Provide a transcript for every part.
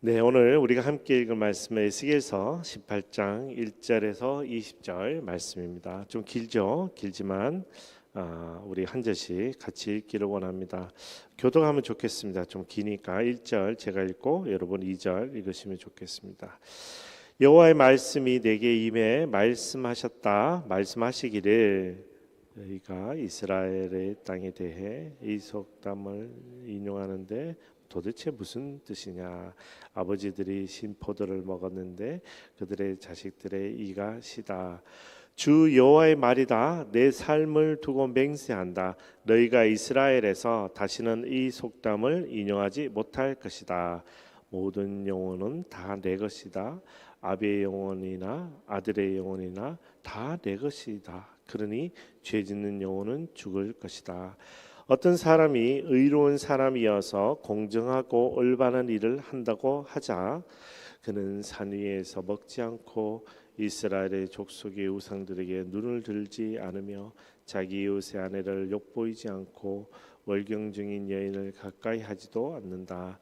네, 오늘 우리가 함께 읽을 말씀은 에스겔서 18장 1절에서 20절 말씀입니다. 좀 길죠? 길지만 우리 한 절씩 같이 읽기를 원합니다. 교독하면 좋겠습니다. 좀 기니까 1절 제가 읽고 여러분 2절 읽으시면 좋겠습니다. 여호와의 말씀이 내게 임해 말씀하시기를 너희가 이스라엘의 땅에 대해 이 속담을 인용하는데 도대체 무슨 뜻이냐? 아버지들이 신포도를 먹었는데 그들의 자식들의 이가 시다. 주 여호와의 말이다. 내 삶을 두고 맹세한다. 너희가 이스라엘에서 다시는 이 속담을 인용하지 못할 것이다. 모든 영혼은 다 내 것이다. 아비의 영혼이나 아들의 영혼이나 다 내 것이다. 그러니 죄 짓는 영혼은 죽을 것이다. 어떤 사람이 의로운 사람이어서 공정하고 올바른 일을 한다고 하자 그는 산 위에서 먹지 않고 이스라엘의 족속의 우상들에게 눈을 들지 않으며 자기 이웃의 아내를 욕보이지 않고 월경 중인 여인을 가까이 하지도 않는다.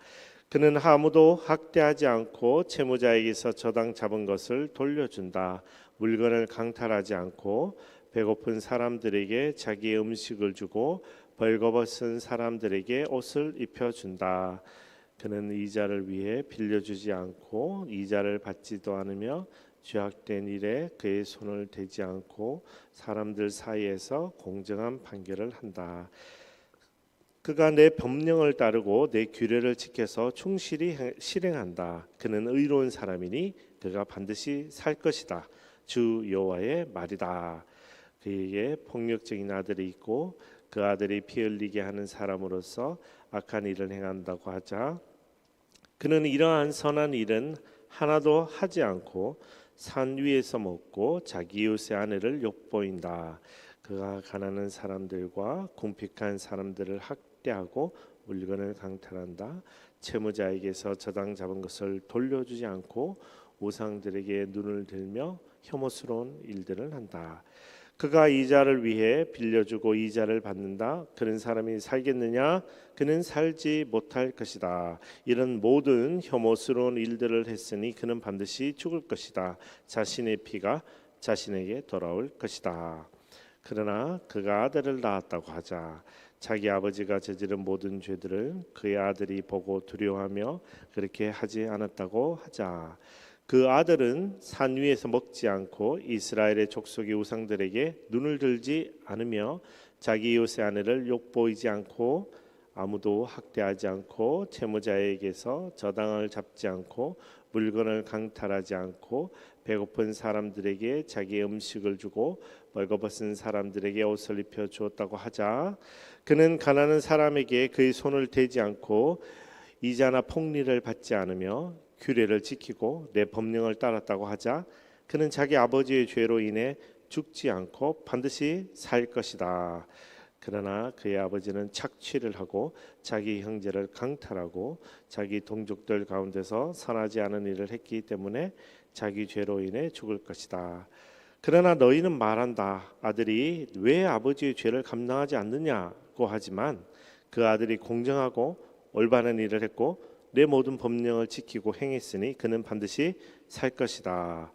그는 아무도 학대하지 않고 채무자에게서 저당 잡은 것을 돌려준다. 물건을 강탈하지 않고 배고픈 사람들에게 자기의 음식을 주고 벌거벗은 사람들에게 옷을 입혀준다. 그는 이자를 위해 빌려주지 않고 이자를 받지도 않으며 죄악된 일에 그의 손을 대지 않고 사람들 사이에서 공정한 판결을 한다. 그가 내 법령을 따르고 내 규례를 지켜서 충실히 실행한다. 그는 의로운 사람이니 그가 반드시 살 것이다. 주 여호와의 말이다. 그에게 폭력적인 아들이 있고 그 아들이 피 흘리게 하는 사람으로서 악한 일을 행한다고 하자 그는 이러한 선한 일은 하나도 하지 않고 산 위에서 먹고 자기 이웃의 아내를 욕보인다. 그가 가난한 사람들과 궁핍한 사람들을 학대하고 물건을 강탈한다. 채무자에게서 저당 잡은 것을 돌려주지 않고 우상들에게 눈을 들며 혐오스러운 일들을 한다. 그가 이자를 위해 빌려주고 이자를 받는다. 그런 사람이 살겠느냐? 그는 살지 못할 것이다. 이런 모든 혐오스러운 일들을 했으니 그는 반드시 죽을 것이다. 자신의 피가 자신에게 돌아올 것이다. 그러나 그가 아들을 낳았다고 하자 자기 아버지가 저지른 모든 죄들을 그의 아들이 보고 두려워하며 그렇게 하지 않았다고 하자 그 아들은 산 위에서 먹지 않고 이스라엘의 족속의 우상들에게 눈을 들지 않으며 자기 이웃의 아내를 욕보이지 않고 아무도 학대하지 않고 채무자에게서 저당을 잡지 않고 물건을 강탈하지 않고 배고픈 사람들에게 자기의 음식을 주고 벌거벗은 사람들에게 옷을 입혀 주었다고 하자 그는 가난한 사람에게 그의 손을 대지 않고 이자나 폭리를 받지 않으며 규례를 지키고 내 법령을 따랐다고 하자 그는 자기 아버지의 죄로 인해 죽지 않고 반드시 살 것이다. 그러나 그의 아버지는 착취를 하고 자기 형제를 강탈하고 자기 동족들 가운데서 선하지 않은 일을 했기 때문에 자기 죄로 인해 죽을 것이다. 그러나 너희는 말한다. 아들이 왜 아버지의 죄를 감당하지 않느냐고 하지만 그 아들이 공정하고 올바른 일을 했고 내 모든 법령을 지키고 행했으니 그는 반드시 살 것이다.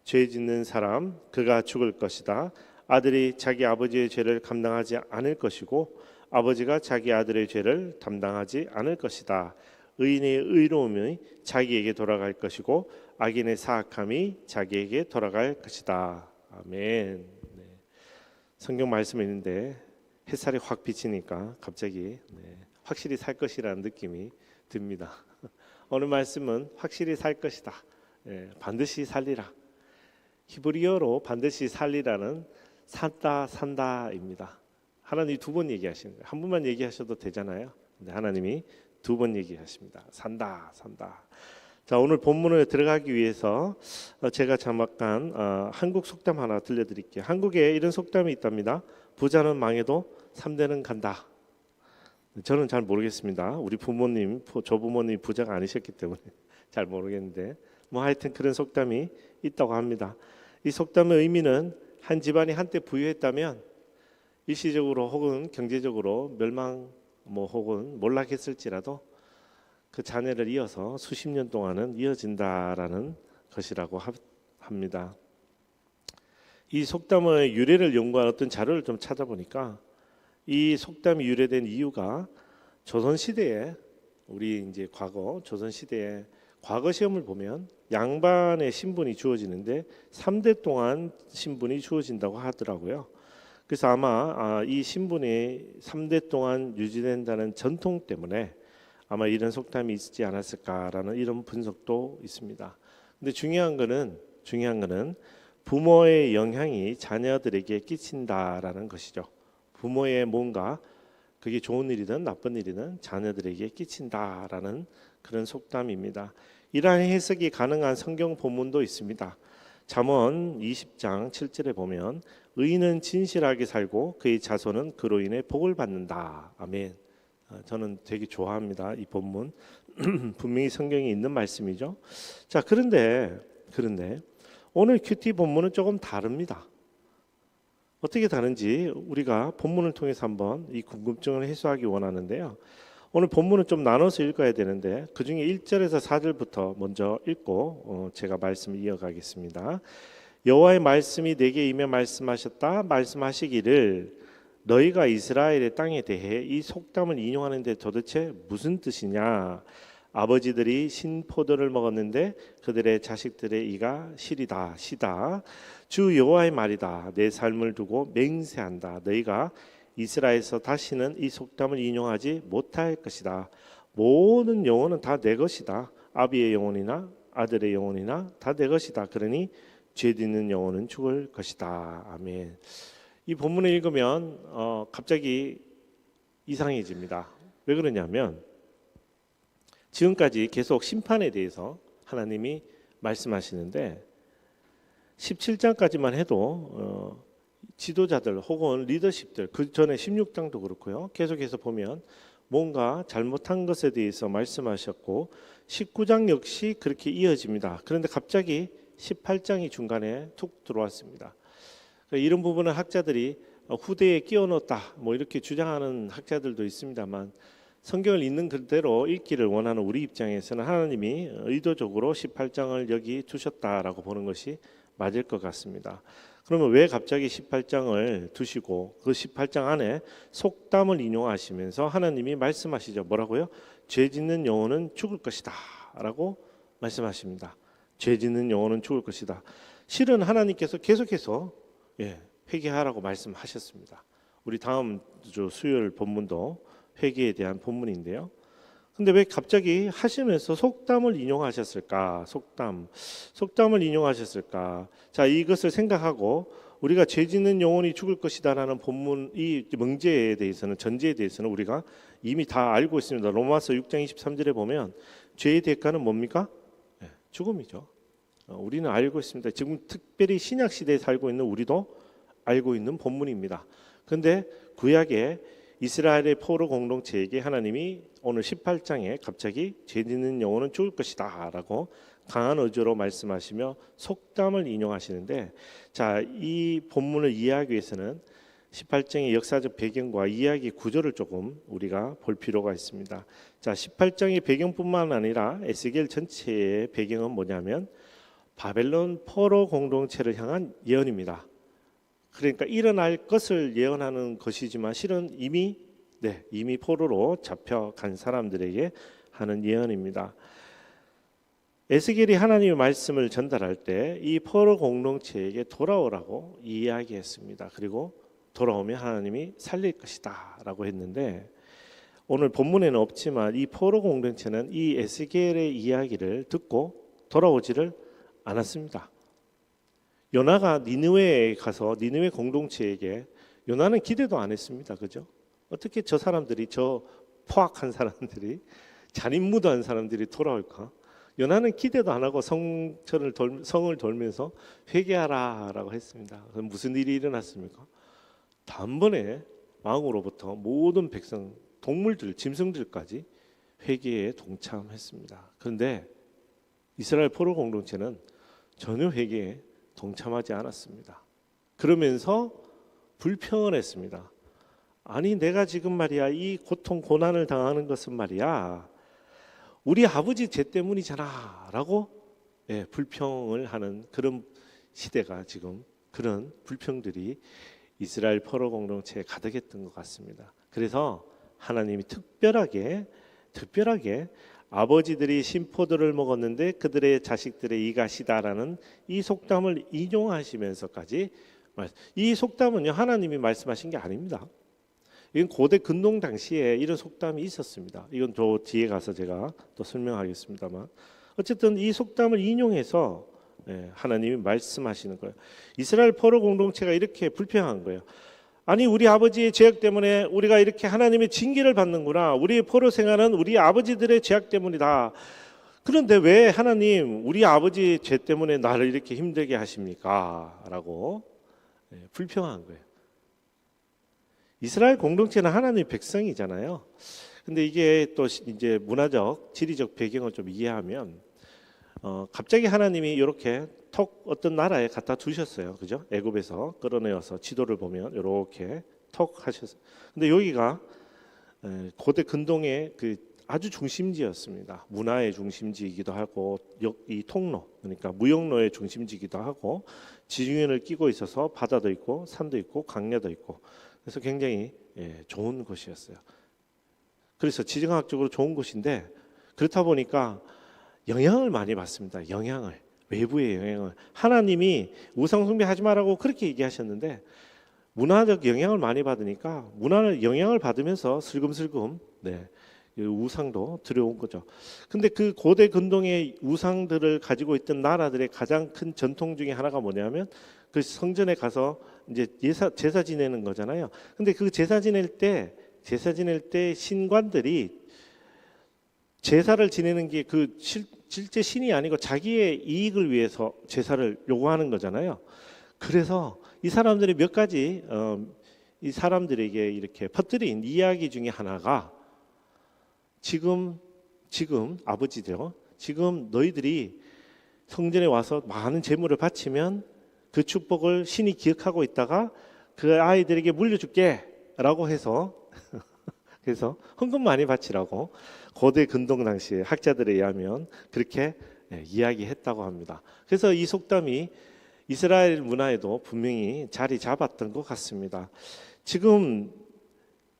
죄 짓는 사람 그가 죽을 것이다. 아들이 자기 아버지의 죄를 감당하지 않을 것이고 아버지가 자기 아들의 죄를 담당하지 않을 것이다. 의인의 의로움이 자기에게 돌아갈 것이고 악인의 사악함이 자기에게 돌아갈 것이다. 아멘. 네. 성경 말씀이 있는데 햇살이 확 비치니까 갑자기 확실히 살 것이라는 느낌이 듭니다. 오늘 말씀은 확실히 살 것이다. 반드시 살리라. 히브리어로 반드시 살리라는 산다입니다. 하나님이 두 번 얘기하시는 거예요. 한 번만 얘기하셔도 되잖아요. 근데 하나님이 두 번 얘기하십니다. 산다. 자, 오늘 본문에 들어가기 위해서 제가 잠깐 한국 속담 하나 들려드릴게요. 한국에 이런 속담이 있답니다. 부자는 망해도 3대는 간다. 저는 잘 모르겠습니다. 우리 부모님, 저 부모님이 부자가 아니셨기 때문에 잘 모르겠는데 뭐 하여튼 그런 속담이 있다고 합니다. 이 속담의 의미는 한 집안이 한때 부유했다면 일시적으로 혹은 경제적으로 멸망 혹은 몰락했을지라도 그 잔해를 이어서 수십 년 동안은 이어진다라는 것이라고 합니다. 이 속담의 유래를 연구한 어떤 자료를 좀 찾아보니까 이 속담이 유래된 이유가 조선 시대에 우리 이제 과거 조선 시대에 과거 시험을 보면 양반의 신분이 주어지는데 3대 동안 신분이 주어진다고 하더라고요. 그래서 아마 이 신분이 3대 동안 유지된다는 전통 때문에 아마 이런 속담이 있지 않았을까라는 이런 분석도 있습니다. 근데 중요한 거는 부모의 영향이 자녀들에게 끼친다라는 것이죠. 부모의 뭔가 그게 좋은 일이든 나쁜 일이든 자녀들에게 끼친다라는 그런 속담입니다. 이러한 해석이 가능한 성경 본문도 있습니다. 잠언 20장 7절에 보면 의인은 진실하게 살고 그의 자손은 그로 인해 복을 받는다. 아멘. 저는 되게 좋아합니다. 이 본문. 분명히 성경에 있는 말씀이죠. 자, 그런데 오늘 큐티 본문은 조금 다릅니다. 어떻게 다른지 우리가 본문을 통해서 한번 이 궁금증을 해소하기 원하는데요. 오늘 본문은 좀 나눠서 읽어야 되는데 그중에 1절에서 4절부터 먼저 읽고 제가 말씀을 이어가겠습니다. 여호와의 말씀이 내게 임해 말씀하셨다. 말씀하시기를 너희가 이스라엘의 땅에 대해 이 속담을 인용하는데 도대체 무슨 뜻이냐? 아버지들이 신포도를 먹었는데 그들의 자식들의 이가 시다. 주 여호와의 말이다. 내 삶을 두고 맹세한다. 너희가 이스라엘에서 다시는 이 속담을 인용하지 못할 것이다. 모든 영혼은 다 내 것이다. 아비의 영혼이나 아들의 영혼이나 다 내 것이다. 그러니 죄짓는 영혼은 죽을 것이다. 아멘. 이 본문을 읽으면 갑자기 이상해집니다. 왜 그러냐면 지금까지 계속 심판에 대해서 하나님이 말씀하시는데 17장까지만 해도 지도자들 혹은 리더십들, 그 전에 16장도 그렇고요. 계속해서 보면 뭔가 잘못한 것에 대해서 말씀하셨고 19장 역시 그렇게 이어집니다. 그런데 갑자기 18장이 중간에 툭 들어왔습니다. 이런 부분은 학자들이 후대에 끼워 넣었다 뭐 이렇게 주장하는 학자들도 있습니다만 성경을 있는 그대로 읽기를 원하는 우리 입장에서는 하나님이 의도적으로 18장을 여기 두셨다라고 보는 것이 맞을 것 같습니다. 그러면 왜 갑자기 18장을 두시고 그 18장 안에 속담을 인용하시면서 하나님이 말씀하시죠. 뭐라고요? 죄 짓는 영혼은 죽을 것이다 라고 말씀하십니다. 죄 짓는 영혼은 죽을 것이다. 실은 하나님께서 계속해서 회개하라고 말씀하셨습니다. 우리 다음 주 수요일 본문도 회개에 대한 본문인데요. 근데 왜 갑자기 하시면서 속담을 인용하셨을까? 속담을 인용하셨을까? 자, 이것을 생각하고 우리가 죄 짓는 영혼이 죽을 것이다라는 본문 이 명제에 대해서는 전제에 대해서는 우리가 이미 다 알고 있습니다. 로마서 6장 23절에 보면 죄의 대가는 뭡니까? 죽음이죠. 우리는 알고 있습니다. 지금 특별히 신약 시대에 살고 있는 우리도 알고 있는 본문입니다. 그런데 구약의 이스라엘의 포로 공동체에게 하나님이 오늘 18장에 갑자기 죄 짓는 영혼은 죽을 것이다 라고 강한 어조로 말씀하시며 속담을 인용하시는데, 자, 이 본문을 이해하기 위해서는 18장의 역사적 배경과 이야기 구조를 조금 우리가 볼 필요가 있습니다. 자, 18장의 배경뿐만 아니라 에스겔 전체의 배경은 뭐냐면 바벨론 포로 공동체를 향한 예언입니다. 그러니까 일어날 것을 예언하는 것이지만 실은 이미 포로로 잡혀간 사람들에게 하는 예언입니다. 에스겔이 하나님의 말씀을 전달할 때 이 포로 공동체에게 돌아오라고 이야기했습니다. 그리고 돌아오면 하나님이 살릴 것이다 라고 했는데 오늘 본문에는 없지만 이 포로 공동체는 이 에스겔의 이야기를 듣고 돌아오지를 않았습니다. 요나가 니느웨에 가서 니느웨 공동체에게 요나는 기대도 안 했습니다. 그죠? 어떻게 저 사람들이 저 포악한 사람들이 잔인무도한 사람들이 돌아올까? 요나는 기대도 안 하고 성을 돌면서 회개하라라고 했습니다. 그럼 무슨 일이 일어났습니까? 단번에 왕으로부터 모든 백성, 동물들, 짐승들까지 회개에 동참했습니다. 그런데 이스라엘 포로 공동체는 전혀 회개에 동참하지 않았습니다. 그러면서 불평을 했습니다. 아니 내가 지금 말이야 이 고통 고난을 당하는 것은 말이야 우리 아버지 죄 때문이잖아라고 불평을 하는 그런 시대가 지금 그런 불평들이 이스라엘 포로 공동체에 가득했던 것 같습니다. 그래서 하나님이 특별하게 아버지들이 신포도를 먹었는데 그들의 자식들의 이가시다라는 이 속담을 인용하시면서까지 이 속담은요 하나님이 말씀하신 게 아닙니다. 이건 고대 근동 당시에 이런 속담이 있었습니다. 이건 저 뒤에 가서 제가 또 설명하겠습니다만 어쨌든 이 속담을 인용해서 하나님이 말씀하시는 거예요. 이스라엘 포로 공동체가 이렇게 불평한 거예요. 아니 우리 아버지의 죄악 때문에 우리가 이렇게 하나님의 징계를 받는구나. 우리의 포로 생활은 우리 아버지들의 죄악 때문이다. 그런데 왜 하나님 우리 아버지 죄 때문에 나를 이렇게 힘들게 하십니까? 라고 불평한 거예요. 이스라엘 공동체는 하나님의 백성이잖아요. 근데 이게 또 이제 문화적, 지리적 배경을 좀 이해하면 갑자기 하나님이 이렇게 턱 어떤 나라에 갖다 두셨어요. 그죠? 애굽에서 끌어내어서 지도를 보면 이렇게 턱 하셨어요. 근데 여기가 고대 근동의 그 아주 중심지였습니다. 문화의 중심지이기도 하고 이 통로, 그러니까 무역로의 중심지이기도 하고 지중해를 끼고 있어서 바다도 있고 산도 있고 강야도 있고 그래서 굉장히 좋은 곳이었어요. 그래서 지정학적으로 좋은 곳인데 그렇다 보니까 영향을 많이 받습니다. 외부의 영향을 하나님이 우상 숭배하지 말라고 그렇게 얘기하셨는데 문화적 영향을 많이 받으니까 문화를 영향을 받으면서 슬금슬금 우상도 들여온 거죠. 근데 그 고대 근동의 우상들을 가지고 있던 나라들의 가장 큰 전통 중에 하나가 뭐냐면 그 성전에 가서 이제 제사 지내는 거잖아요. 근데 그 제사 지낼 때 신관들이 제사를 지내는 게 그 실제 신이 아니고 자기의 이익을 위해서 제사를 요구하는 거잖아요. 그래서 이 사람들이 몇 가지 이 사람들에게 이렇게 퍼뜨린 이야기 중에 하나가 지금 아버지죠. 지금 너희들이 성전에 와서 많은 제물을 바치면 그 축복을 신이 기억하고 있다가 그 아이들에게 물려줄게라고 해서 그래서 헌금 많이 바치라고 고대 근동 당시에 학자들에 의하면 그렇게 이야기했다고 합니다. 그래서 이 속담이 이스라엘 문화에도 분명히 자리 잡았던 것 같습니다. 지금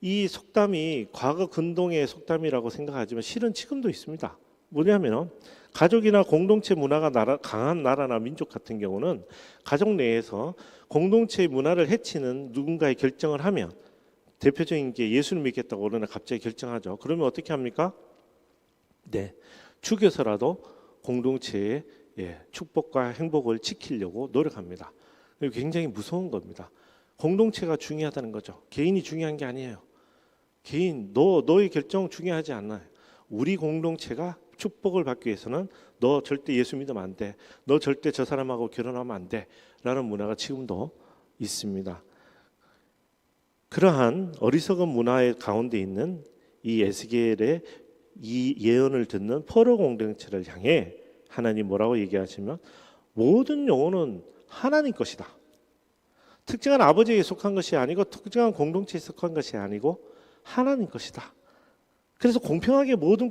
이 속담이 과거 근동의 속담이라고 생각하지만 실은 지금도 있습니다. 뭐냐면 가족이나 공동체 문화가 강한 나라나 민족 같은 경우는 가족 내에서 공동체의 문화를 해치는 누군가의 결정을 하면 대표적인 게 예수를 믿겠다고 어느 날 갑자기 결정하죠. 그러면 어떻게 합니까? 죽여서라도 공동체의 축복과 행복을 지키려고 노력합니다. 굉장히 무서운 겁니다. 공동체가 중요하다는 거죠. 개인이 중요한 게 아니에요. 개인 너의 결정 중요하지 않아요. 우리 공동체가 축복을 받기 위해서는 너 절대 예수 믿으면 안 돼. 너 절대 저 사람하고 결혼하면 안 돼. 라는 문화가 지금도 있습니다. 그러한 어리석은 문화의 가운데 있는 이 에스겔의 이 예언을 듣는 포로 공동체를 향해 하나님 뭐라고 얘기하시면 모든 영혼은 하나님 것이다. 특정한 아버지에게 속한 것이 아니고 특정한 공동체에 속한 것이 아니고 하나님 것이다. 그래서 공평하게 모든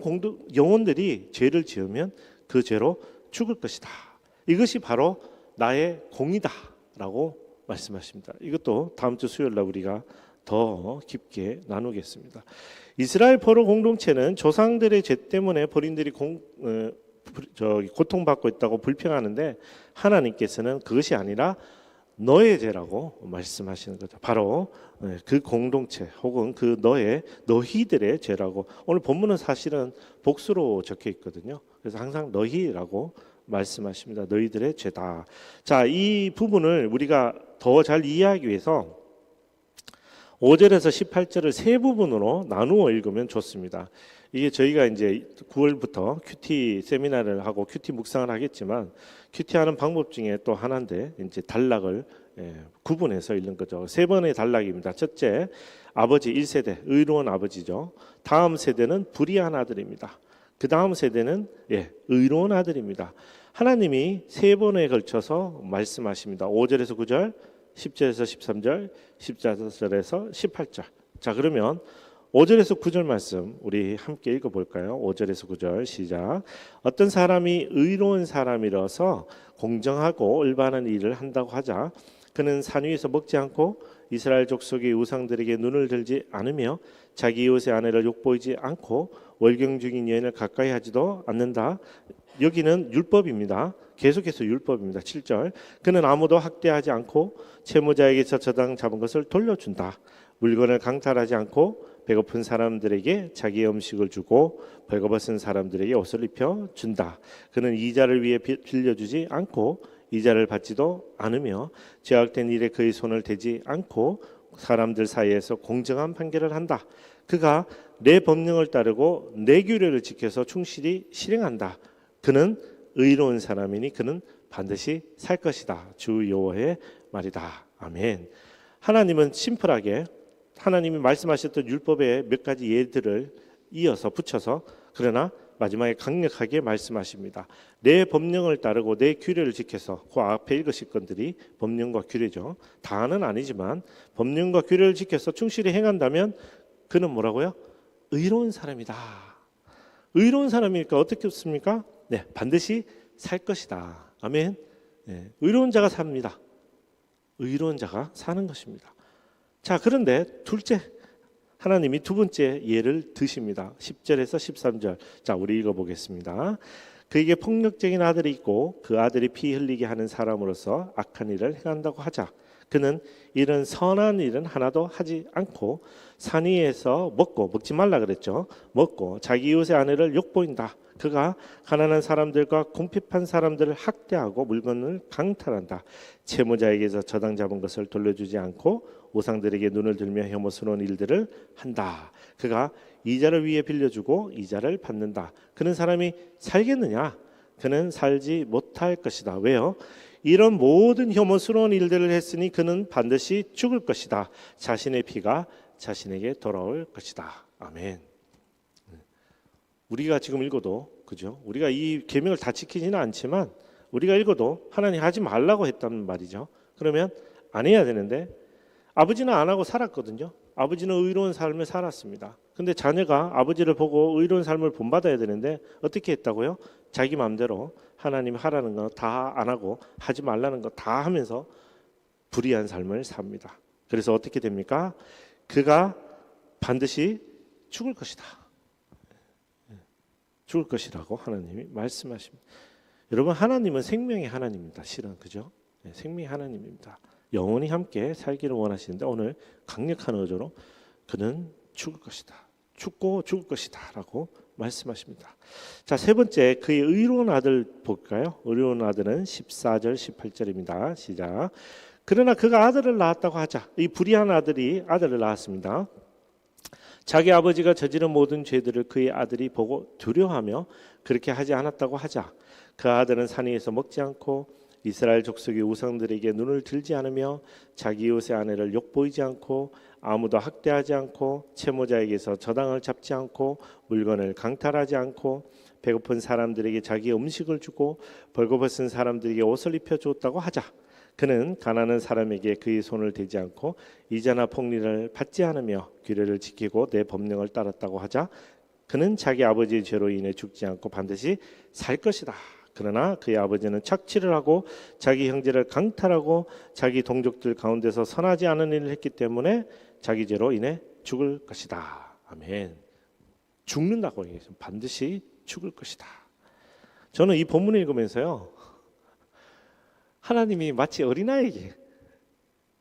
영혼들이 죄를 지으면 그 죄로 죽을 것이다. 이것이 바로 나의 공이다라고 말씀하십니다. 이것도 다음 주 수요일 날 우리가 더 깊게 나누겠습니다. 이스라엘 포로 공동체는 조상들의 죄 때문에 본인들이 고통받고 있다고 불평하는데 하나님께서는 그것이 아니라 너의 죄라고 말씀하시는 거죠. 바로 그 공동체 혹은 그 너희들의 죄라고. 오늘 본문은 사실은 복수로 적혀 있거든요. 그래서 항상 너희라고 말씀하십니다. 너희들의 죄다. 자, 이 부분을 우리가 더 잘 이해하기 위해서 5절에서 18절을 세 부분으로 나누어 읽으면 좋습니다. 이게 저희가 이제 9월부터 큐티 세미나를 하고 큐티 묵상을 하겠지만 큐티하는 방법 중에 또 하나인데 이제 단락을 구분해서 읽는 거죠. 세 번의 단락입니다. 첫째, 아버지 1세대 의로운 아버지죠. 다음 세대는 불의한 아들입니다. 그 다음 세대는 의로운 아들입니다. 하나님이 세 번에 걸쳐서 말씀하십니다. 5절에서 9절, 10절에서 13절, 14절에서 18절. 자, 그러면 5절에서 9절 말씀 우리 함께 읽어볼까요? 5절에서 9절 시작. 어떤 사람이 의로운 사람이라서 공정하고 올바른 일을 한다고 하자 그는 산 위에서 먹지 않고 이스라엘 족속의 우상들에게 눈을 들지 않으며 자기 이웃의 아내를 욕보이지 않고 월경 중인 여인을 가까이 하지도 않는다. 여기는 율법입니다. 계속해서 율법입니다. 7절. 그는 아무도 학대하지 않고 채무자에게서 저당 잡은 것을 돌려준다. 물건을 강탈하지 않고 배고픈 사람들에게 자기의 음식을 주고 벌거벗은 사람들에게 옷을 입혀 준다. 그는 이자를 위해 빌려주지 않고 이자를 받지도 않으며 죄악된 일에 그의 손을 대지 않고 사람들 사이에서 공정한 판결을 한다. 그가 내 법령을 따르고 내 규례를 지켜서 충실히 실행한다. 그는 의로운 사람이니 그는 반드시 살 것이다. 주 여호와의 말이다. 아멘. 하나님은 심플하게 하나님이 말씀하셨던 율법의 몇 가지 예들을 이어서 붙여서 그러나 마지막에 강력하게 말씀하십니다. 내 법령을 따르고 내 규례를 지켜서 그 앞에 읽으실 것들이 법령과 규례죠. 다는 아니지만 법령과 규례를 지켜서 충실히 행한다면 그는 뭐라고요? 의로운 사람이다. 의로운 사람이니까 어떻겠습니까? 네, 반드시 살 것이다. 아멘. 네, 의로운 자가 삽니다. 의로운 자가 사는 것입니다. 자, 그런데 둘째 하나님이 두 번째 예를 드십니다. 10절에서 13절. 자, 우리 읽어보겠습니다. 그에게 폭력적인 아들이 있고 그 아들이 피 흘리게 하는 사람으로서 악한 일을 행한다고 하자. 그는 이런 선한 일은 하나도 하지 않고 산 위에서 먹지 말라 그랬죠. 먹고 자기 이웃의 아내를 욕보인다. 그가 가난한 사람들과 궁핍한 사람들을 학대하고 물건을 강탈한다. 채무자에게서 저당 잡은 것을 돌려주지 않고 우상들에게 눈을 들며 혐오스러운 일들을 한다. 그가 이자를 위해 빌려주고 이자를 받는다. 그는 사람이 살겠느냐? 그는 살지 못할 것이다. 왜요? 이런 모든 혐오스러운 일들을 했으니 그는 반드시 죽을 것이다. 자신의 피가 자신에게 돌아올 것이다. 아멘. 우리가 지금 읽어도 그죠? 우리가 이 계명을 다 지키지는 않지만 우리가 읽어도 하나님 하지 말라고 했단 말이죠. 그러면 안 해야 되는데 아버지는 안 하고 살았거든요. 아버지는 의로운 삶을 살았습니다. 근데 자녀가 아버지를 보고 의로운 삶을 본받아야 되는데 어떻게 했다고요? 자기 마음대로 하나님 하라는 거 다 안 하고 하지 말라는 거 다 하면서 불의한 삶을 삽니다. 그래서 어떻게 됩니까? 그가 반드시 죽을 것이다. 죽을 것이라고 하나님이 말씀하십니다. 여러분, 하나님은 생명의 하나님입니다. 실은 그죠? 네, 생명의 하나님입니다. 영원히 함께 살기를 원하시는데 오늘 강력한 어조로 그는 죽을 것이다. 죽고 죽을 것이다 라고 말씀하십니다. 자, 세 번째 그의 의로운 아들 볼까요? 의로운 아들은 14절 18절입니다. 시작. 그러나 그가 아들을 낳았다고 하자. 이 불의한 아들이 아들을 낳았습니다. 자기 아버지가 저지른 모든 죄들을 그의 아들이 보고 두려워하며 그렇게 하지 않았다고 하자. 그 아들은 산 위에서 먹지 않고 이스라엘 족속의 우상들에게 눈을 들지 않으며 자기 이웃의 아내를 욕보이지 않고 아무도 학대하지 않고 채무자에게서 저당을 잡지 않고 물건을 강탈하지 않고 배고픈 사람들에게 자기 음식을 주고 벌거벗은 사람들에게 옷을 입혀 주었다고 하자. 그는 가난한 사람에게 그의 손을 대지 않고 이자나 폭리를 받지 않으며 규례를 지키고 내 법령을 따랐다고 하자. 그는 자기 아버지의 죄로 인해 죽지 않고 반드시 살 것이다. 그러나 그의 아버지는 착취를 하고 자기 형제를 강탈하고 자기 동족들 가운데서 선하지 않은 일을 했기 때문에 자기 죄로 인해 죽을 것이다. 아멘. 죽는다고 얘기해서 반드시 죽을 것이다. 저는 이 본문을 읽으면서요, 하나님이 마치 어린아이에게,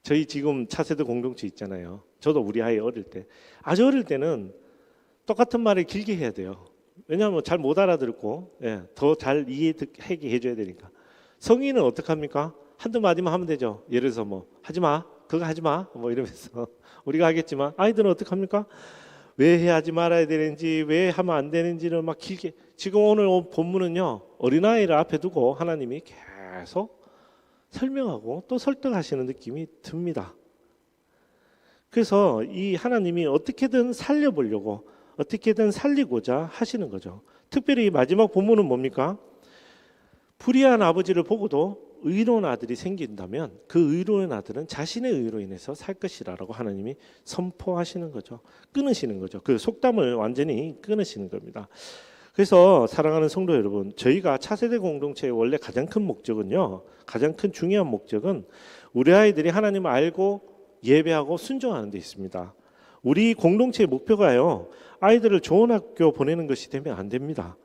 저희 지금 차세대 공동체 있잖아요. 저도 우리 아이 어릴 때, 아주 어릴 때는 똑같은 말을 길게 해야 돼요. 왜냐하면 잘 못 알아듣고 더 잘 이해하게 해줘야 되니까. 성인은 어떡합니까? 한두 마디만 하면 되죠. 예를 들어서 뭐 하지마, 그거 하지마 뭐 이러면서 우리가 하겠지만 아이들은 어떡합니까? 왜 하지 말아야 되는지, 왜 하면 안 되는지를 막 길게. 지금 오늘 본문은요, 어린아이를 앞에 두고 하나님이 계속 설명하고 또 설득하시는 느낌이 듭니다. 그래서 이 하나님이 어떻게든 살려보려고, 어떻게든 살리고자 하시는 거죠. 특별히 마지막 본문은 뭡니까? 불의한 아버지를 보고도 의로운 아들이 생긴다면 그 의로운 아들은 자신의 의로 인해서 살 것이라고 하나님이 선포하시는 거죠. 끊으시는 거죠. 그 속담을 완전히 끊으시는 겁니다. 그래서 사랑하는 성도 여러분, 저희가 차세대 공동체의 원래 가장 큰 목적은요, 가장 큰 중요한 목적은 우리 아이들이 하나님을 알고 예배하고 순종하는 데 있습니다. 우리 공동체의 목표가요, 아이들을 좋은 학교 보내는 것이 되면 안 됩니다.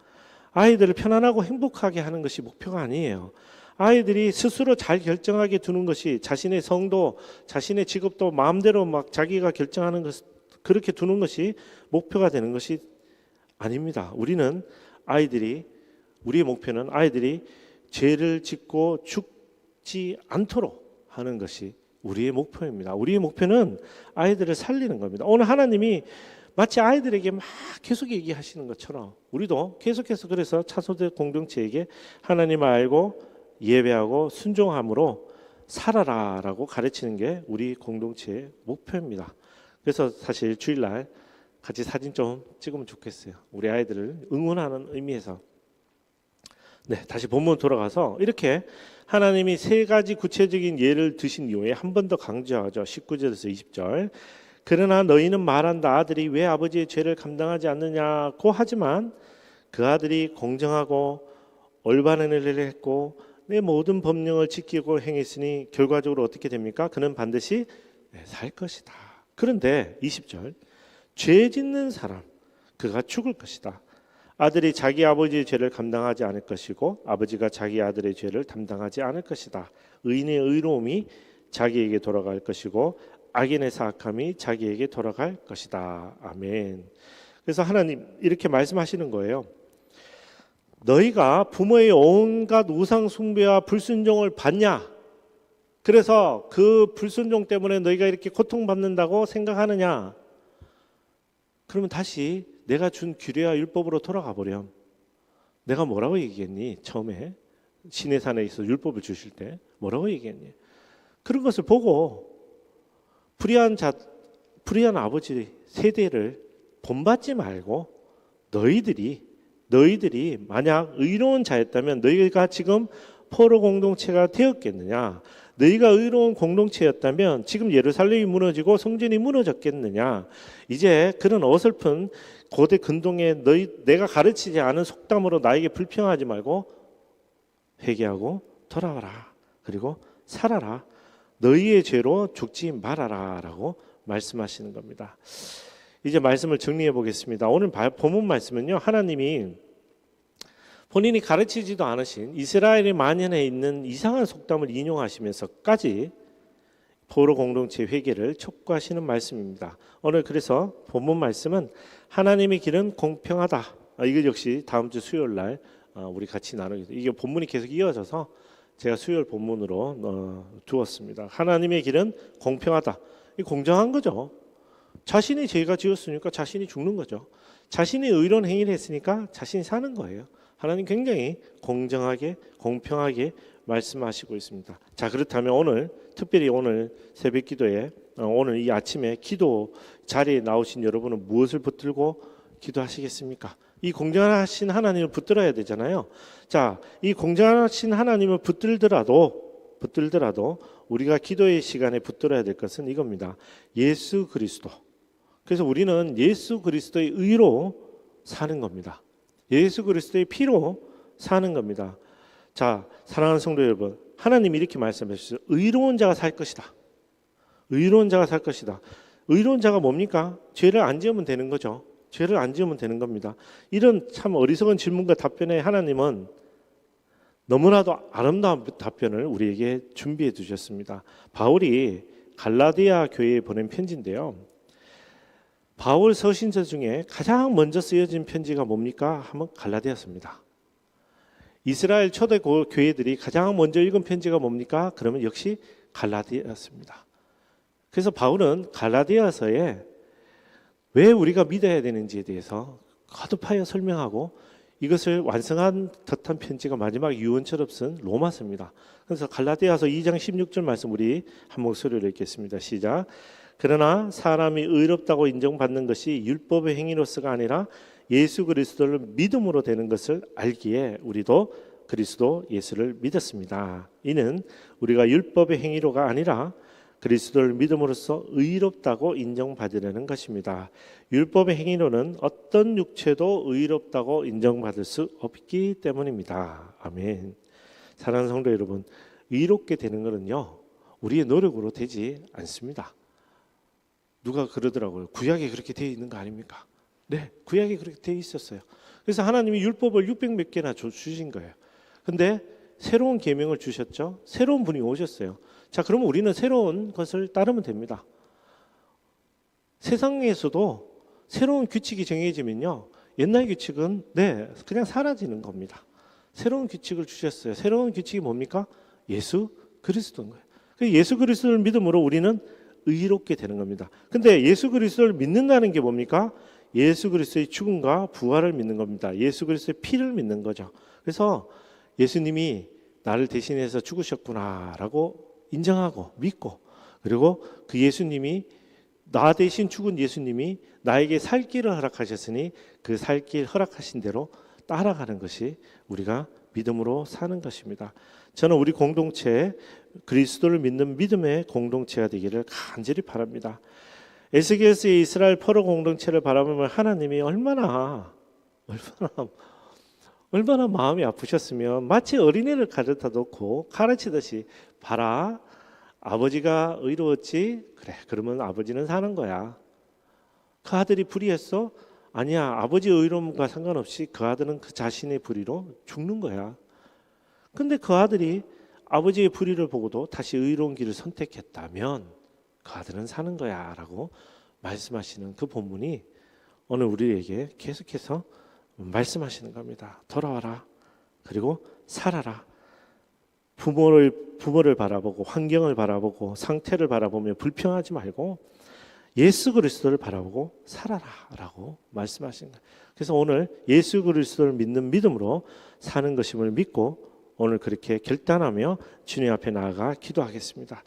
아이들을 편안하고 행복하게 하는 것이 목표가 아니에요. 아이들이 스스로 잘 결정하게 두는 것이, 자신의 성도, 자신의 직업도 마음대로 막 자기가 결정하는 것, 그렇게 두는 것이 목표가 되는 것이 아닙니다. 우리의 목표는 아이들이 죄를 짓고 죽지 않도록 하는 것이 우리의 목표입니다. 우리의 목표는 아이들을 살리는 겁니다. 오늘 하나님이 마치 아이들에게 막 계속 얘기하시는 것처럼 우리도 계속해서 그래서 차세대 공동체에게 하나님을 알고 예배하고 순종함으로 살아라라고 가르치는 게 우리 공동체의 목표입니다. 그래서 사실 주일날 같이 사진 좀 찍으면 좋겠어요. 우리 아이들을 응원하는 의미에서. 네, 다시 본문 돌아가서 이렇게 하나님이 세 가지 구체적인 예를 드신 이후에 한 번 더 강조하죠. 19절에서 20절. 그러나 너희는 말한다. 아들이 왜 아버지의 죄를 감당하지 않느냐고 하지만 그 아들이 공정하고 올바른 일을 했고 내 모든 법령을 지키고 행했으니 결과적으로 어떻게 됩니까? 그는 반드시 살 것이다. 그런데 20절. 죄 짓는 사람 그가 죽을 것이다. 아들이 자기 아버지의 죄를 감당하지 않을 것이고 아버지가 자기 아들의 죄를 담당하지 않을 것이다. 의인의 의로움이 자기에게 돌아갈 것이고 악인의 사악함이 자기에게 돌아갈 것이다. 아멘. 그래서 하나님 이렇게 말씀하시는 거예요. 너희가 부모의 온갖 우상 숭배와 불순종을 받냐? 그래서 그 불순종 때문에 너희가 이렇게 고통받는다고 생각하느냐? 그러면 다시 내가 준 규례와 율법으로 돌아가 보렴. 내가 뭐라고 얘기했니? 처음에 시내산에 있어 율법을 주실 때 뭐라고 얘기했니? 그런 것을 보고 불의한 아버지 세대를 본받지 말고 너희들이 만약 의로운 자였다면 너희가 지금 포로 공동체가 되었겠느냐? 너희가 의로운 공동체였다면 지금 예루살렘이 무너지고 성전이 무너졌겠느냐? 이제 그런 어설픈 고대 근동에 내가 가르치지 않은 속담으로 나에게 불평하지 말고 회개하고 돌아와라. 그리고 살아라. 너희의 죄로 죽지 말아라 라고 말씀하시는 겁니다. 이제 말씀을 정리해 보겠습니다. 오늘 본문 말씀은요, 하나님이 본인이 가르치지도 않으신 이스라엘이 만연해 있는 이상한 속담을 인용하시면서까지 포로 공동체 회개를 촉구하시는 말씀입니다. 오늘 그래서 본문 말씀은 하나님의 길은 공평하다. 이거 역시 다음 주 수요일 날 우리 같이 나누겠습니다. 이게 본문이 계속 이어져서 제가 수요일 본문으로 두었습니다. 하나님의 길은 공평하다. 공정한 거죠. 자신이 죄가 지었으니까 자신이 죽는 거죠. 자신이 의로운 행위를 했으니까 자신이 사는 거예요. 하나님 굉장히 공정하게 공평하게 말씀하시고 있습니다. 자, 그렇다면 특별히 오늘 새벽 기도에 오늘 이 아침에 기도 자리에 나오신 여러분은 무엇을 붙들고 기도하시겠습니까? 이 공정하신 하나님을 붙들어야 되잖아요. 자, 이 공정하신 하나님을 붙들더라도 우리가 기도의 시간에 붙들어야 될 것은 이겁니다. 예수 그리스도. 그래서 우리는 예수 그리스도의 의로 사는 겁니다. 예수 그리스도의 피로 사는 겁니다. 자, 사랑하는 성도 여러분, 하나님이 이렇게 말씀하셨어요. 의로운 자가 살 것이다. 의로운 자가 살 것이다. 의로운 자가 뭡니까? 죄를 안 지으면 되는 거죠. 죄를 안 지으면 되는 겁니다. 이런 참 어리석은 질문과 답변에 하나님은 너무나도 아름다운 답변을 우리에게 준비해 두셨습니다. 바울이 갈라디아 교회에 보낸 편지인데요. 바울 서신서 중에 가장 먼저 쓰여진 편지가 뭡니까? 하면 갈라디아서입니다. 이스라엘 초대 교회들이 가장 먼저 읽은 편지가 뭡니까? 그러면 역시 갈라디아서입니다. 그래서 바울은 갈라디아서에 왜 우리가 믿어야 되는지에 대해서 거듭하여 설명하고 이것을 완성한 듯한 편지가 마지막 유언처럼 쓴 로마서입니다. 그래서 갈라디아서 2장 16절 말씀 우리 한 목소리로 읽겠습니다. 시작. 그러나 사람이 의롭다고 인정받는 것이 율법의 행위로서가 아니라 예수 그리스도를 믿음으로 되는 것을 알기에 우리도 그리스도 예수를 믿었습니다. 이는 우리가 율법의 행위로가 아니라 그리스도를 믿음으로써 의롭다고 인정받으려는 것입니다. 율법의 행위로는 어떤 육체도 의롭다고 인정받을 수 없기 때문입니다. 아멘. 사랑하는 성도 여러분, 의롭게 되는 것은요, 우리의 노력으로 되지 않습니다. 누가 그러더라고요. 구약에 그렇게 되어 있는 거 아닙니까? 네, 구약에 그렇게 되어 있었어요. 그래서 하나님이 율법을 600몇 개나 주신 거예요. 근데 새로운 계명을 주셨죠. 새로운 분이 오셨어요. 자, 그러면 우리는 새로운 것을 따르면 됩니다. 세상에서도 새로운 규칙이 정해지면요, 옛날 규칙은 그냥 사라지는 겁니다. 새로운 규칙을 주셨어요. 새로운 규칙이 뭡니까? 예수 그리스도인 거예요. 예수 그리스도를 믿음으로 우리는 의롭게 되는 겁니다. 근데 예수 그리스도를 믿는다는 게 뭡니까? 예수 그리스도의 죽음과 부활을 믿는 겁니다. 예수 그리스도의 피를 믿는 거죠. 그래서 예수님이 나를 대신해서 죽으셨구나라고 인정하고 믿고, 그리고 그 예수님이, 나 대신 죽은 예수님이 나에게 살 길을 허락하셨으니 그 살 길 허락하신 대로 따라가는 것이 우리가 믿음으로 사는 것입니다. 저는 우리 공동체, 그리스도를 믿는 믿음의 공동체가 되기를 간절히 바랍니다. 에스겔서의 이스라엘 포로 공동체를 바라보면 하나님이 얼마나 마음이 아프셨으면 마치 어린이를 가져다 놓고 가르치듯이, 봐라, 아버지가 의로웠지? 그래, 그러면 아버지는 사는 거야. 그 아들이 불의했어? 아니야, 아버지 의로움과 상관없이 그 아들은 그 자신의 불의로 죽는 거야. 근데 그 아들이 아버지의 불의를 보고도 다시 의로운 길을 선택했다면 그 아들은 사는 거야 라고 말씀하시는 그 본문이 오늘 우리에게 계속해서 말씀하시는 겁니다. 돌아와라, 그리고 살아라. 부모를 바라보고 환경을 바라보고 상태를 바라보며 불평하지 말고 예수 그리스도를 바라보고 살아라 라고 말씀하신 거예요. 그래서 오늘 예수 그리스도를 믿는 믿음으로 사는 것임을 믿고 오늘 그렇게 결단하며 주님 앞에 나아가 기도하겠습니다.